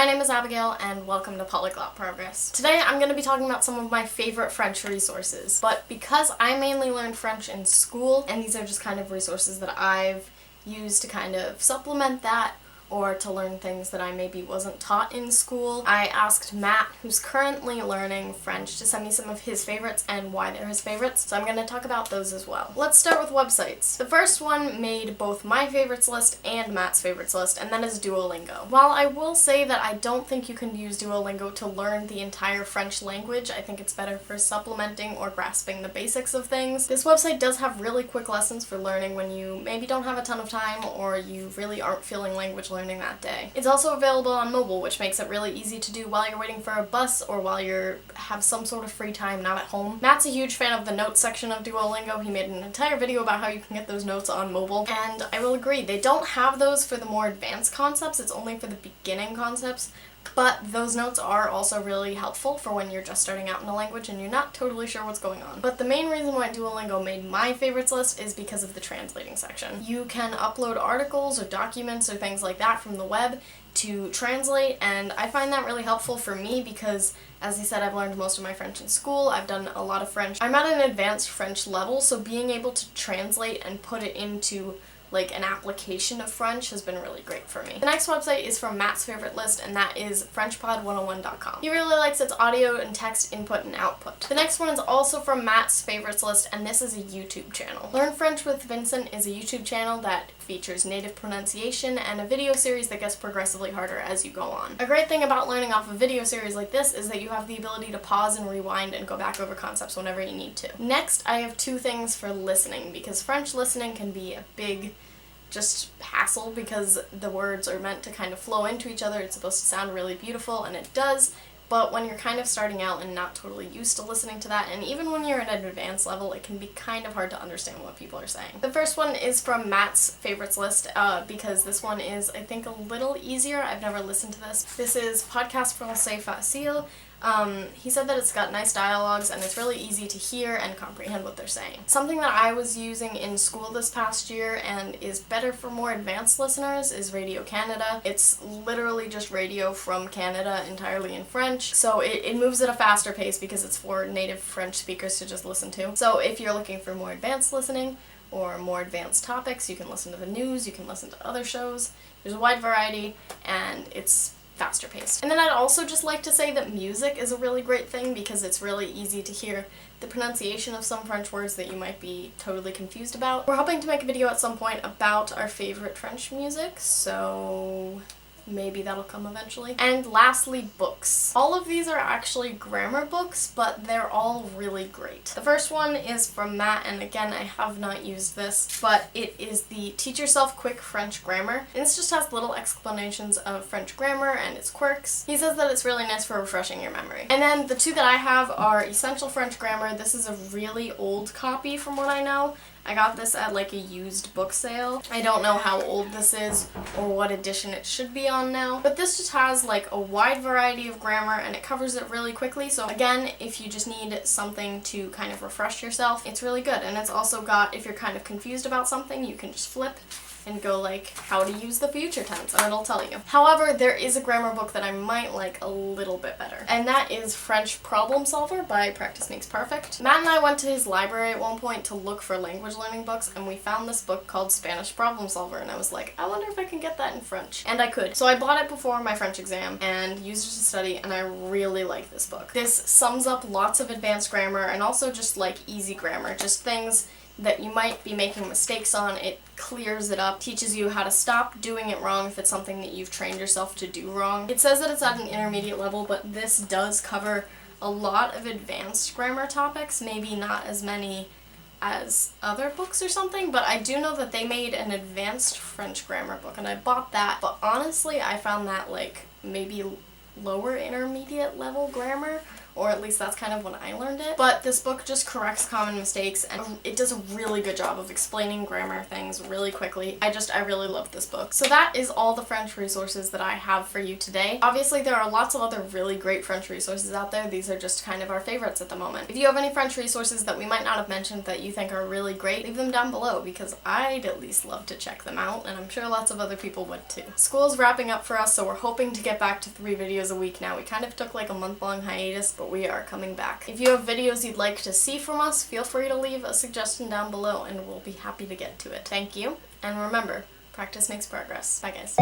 My name is Abigail and welcome to Polyglot Progress. Today I'm going to be talking about some of my favorite French resources, but because I mainly learned French in school, and these are just kind of resources that I've used to kind of supplement that or to learn things that I maybe wasn't taught in school, I asked Matt, who's currently learning French, to send me some of his favorites and why they're his favorites, so I'm going to talk about those as well. Let's start with websites. The first one made both my favorites list and Matt's favorites list, and that is Duolingo. While I will say that I don't think you can use Duolingo to learn the entire French language, I think it's better for supplementing or grasping the basics of things. This website does have really quick lessons for learning when you maybe don't have a ton of time or you really aren't feeling language learning that day. It's also available on mobile, which makes it really easy to do while you're waiting for a bus or while you have some sort of free time not at home. Matt's a huge fan of the notes section of Duolingo. He made an entire video about how you can get those notes on mobile, and I will agree, they don't have those for the more advanced concepts, it's only for the beginning concepts. But those notes are also really helpful for when you're just starting out in a language and you're not totally sure what's going on. But the main reason why Duolingo made my favorites list is because of the translating section. You can upload articles or documents or things like that from the web to translate, and I find that really helpful for me because, as I said, I've learned most of my French in school. I've done a lot of French. I'm at an advanced French level, so being able to translate and put it into like an application of French has been really great for me. The next website is from Matt's favorite list, and that is FrenchPod101.com. He really likes its audio and text input and output. The next one is also from Matt's favorites list, and this is a YouTube channel. Learn French with Vincent is a YouTube channel that features native pronunciation and a video series that gets progressively harder as you go on. A great thing about learning off a video series like this is that you have the ability to pause and rewind and go back over concepts whenever you need to. Next, I have two things for listening, because French listening can be a big just hassle because the words are meant to kind of flow into each other. It's supposed to sound really beautiful, and it does, but when you're kind of starting out and not totally used to listening to that, and even when you're at an advanced level, it can be kind of hard to understand what people are saying. The first one is from Matt's favorites list, because this one is, I think, a little easier. I've never listened to this. This is Podcast Français Facile. He said that it's got nice dialogues and it's really easy to hear and comprehend what they're saying. Something that I was using in school this past year and is better for more advanced listeners is Radio Canada. It's literally just radio from Canada entirely in French, so it moves at a faster pace because it's for native French speakers to just listen to. So if you're looking for more advanced listening or more advanced topics, you can listen to the news, you can listen to other shows. There's a wide variety and it's faster paced. And then I'd also just like to say that music is a really great thing because it's really easy to hear the pronunciation of some French words that you might be totally confused about. We're hoping to make a video at some point about our favorite French music, so maybe that'll come eventually. And lastly, books. All of these are actually grammar books, but they're all really great. The first one is from Matt, and again, I have not used this, but it is the Teach Yourself Quick French Grammar. And this just has little explanations of French grammar and its quirks. He says that it's really nice for refreshing your memory. And then the two that I have are Essential French Grammar. This is a really old copy from what I know. I got this at like a used book sale. I don't know how old this is or what edition it should be on now, but this just has like a wide variety of grammar and it covers it really quickly. So again, if you just need something to kind of refresh yourself, it's really good. And it's also got, if you're kind of confused about something, you can just flip and go like, how to use the future tense, and it'll tell you. However, there is a grammar book that I might like a little bit better, and that is French Problem Solver by Practice Makes Perfect. Matt and I went to his library at one point to look for language learning books, and we found this book called Spanish Problem Solver, and I was like, I wonder if I can get that in French. And I could. So I bought it before my French exam and used it to study, and I really like this book. This sums up lots of advanced grammar and also just like easy grammar, just things that you might be making mistakes on. It clears it up, teaches you how to stop doing it wrong if it's something that you've trained yourself to do wrong. It says that it's at an intermediate level, but this does cover a lot of advanced grammar topics, maybe not as many as other books or something, but I do know that they made an advanced French grammar book and I bought that, but honestly I found that like maybe lower intermediate level grammar, or at least that's kind of when I learned it. But this book just corrects common mistakes, and it does a really good job of explaining grammar things really quickly. I really love this book. So that is all the French resources that I have for you today. Obviously, there are lots of other really great French resources out there. These are just kind of our favorites at the moment. If you have any French resources that we might not have mentioned that you think are really great, leave them down below, because I'd at least love to check them out, and I'm sure lots of other people would too. School's wrapping up for us, so we're hoping to get back to 3 videos a week now. We kind of took like a month-long hiatus, but we are coming back. If you have videos you'd like to see from us, feel free to leave a suggestion down below, and we'll be happy to get to it. Thank you, and remember, practice makes progress. Bye guys.